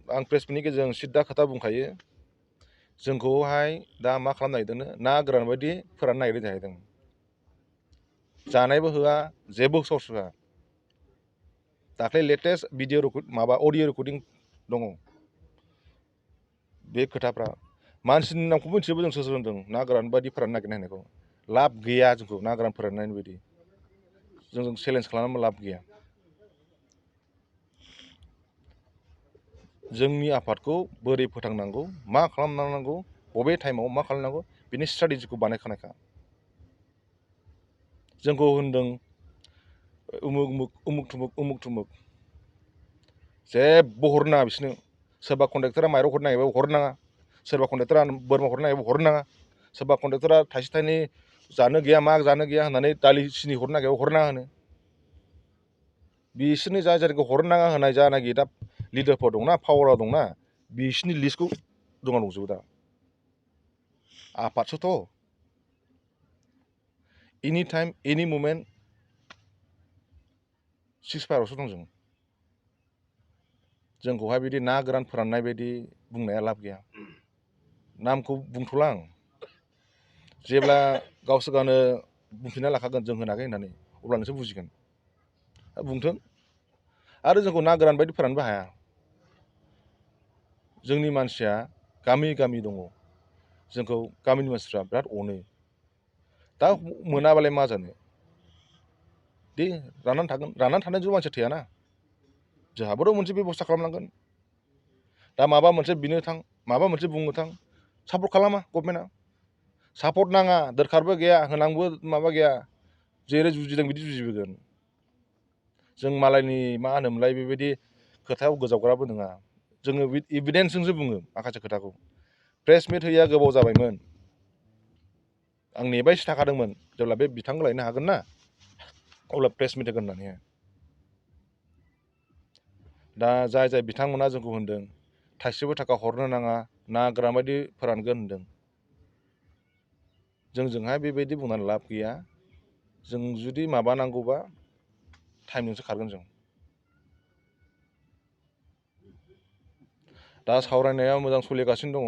आं प्रेस मिटनि गेजेरजों सिद्दा खोथा बुंखायो जोंखौहाय दा मा खालामनो नागिरदोंनो ना गोरान बायदि फोराननो नागिरदों जाहैदों जानायबो होआ जेबो सर्स होआ दाख्लै लेटेस्ट भिडिअ माबा अडिअ रेकर्डिं दङ बे खोथाफ्रा मानसिनि नामखौ मिथिजोबो जों सोर होनदों ना गोरान बायदि फोराननो नागिरनायखौ लाब गैया जोंखौ ना गोरान फोराननायनि बायदि जों चेलेन्ज खालामनानै लाब गैया जोंनि आफादखौ बोरै फोथांनांगौ मा खालामनांगौ बबे टाइमाव मा खालामनांगौ बिनि स्ट्रेटेजिखौ बानायखानायखा जोंखौ होनदों उमुक उमुक उमुक थुमुक उमुक थुमुक जेबो हरनो नाङा बिसोरनो सोरबा कन्ट्रेक्टरा माइरं हरनो नागिरबाबो हरनो नाङा सोरबा कन्ट्रेक्टरा बोरमा हरनो नागिरबाबो हरनो नाङा सोरबा कन्ट्रेक्टरा थाइसे थाइनै जानो गैया मा जानो गैया होननानै दालि सिनि हरनो नागिरबाबो हरनो नाङा होनो बिसोरनि जाय जायगाखौ हरनो नाङा होनाय जानाखि दा लिडारफोर दंना पावाराव दंना बिसोरनि लिस्टखौ दंना दंजोबो दा आफादसोथ' एनि टाइम एनि मुमेन्ट सिक्सफायारावसो दं जोंखौहाय बिदि ना गोरान फोराननाय बायदि बुंनाया लाब गैया नामखौ बुंथ'ला आं जेब्ला गावसोर गावनो बुंफिनना लाखागोन जों होनाखै होननानै अब्ला नोंसोर बुजिगोन बुंथों आरो जोंखौ ना गोरान बायदि फोराननोबो हाया जोंनि मानसिया गामि गामि दङ जोंखौ गामिनि मानसिफ्रा बिराद अनो दा मोनाबालाय मा जानो दे राननानै थागोन राननानै थानायजों मानसि थैयाना जोंहाबोथ' मोनसे बेब'स्था खालामनांगोन दा माबा मोनसे बिनो थां माबा मोनसे बुंनो थां सापर्ट खालामा गभर्नमेन्टआ सापर्ट नाङा दोरखारबो गैया होनांगौ माबा गैया जेरै जुजिदों बिदि जुजिबोगोन जों मालायनि मा होनोमोनलाय बेबायदि खोथायाव गोजावग्राबो नङा जोङो इभिडेन्सजोंसो बुङो माखासे खोथाखौ प्रेस मिट होयैया गोबाव जाबायमोन आं नेबायसो थाखादोंमोन जेब्ला बे बिथांखौ लायनो हागोन ना अब्ला प्रेस मिट होगोन होननानै दा जाय जाय बिथांमोना जोंखौ होनदों थाइसेबो थाखा हरनो नाङा ना गोरान बायदि फोरानगोन होनदों जोंजोंहाय बेबायदि बुंनानै लाब गैया जों जुदि माबानांगौबा टाइमजोंसो खारगोन जों दा सावरायनाया मोजां सोलिगासिनो दङ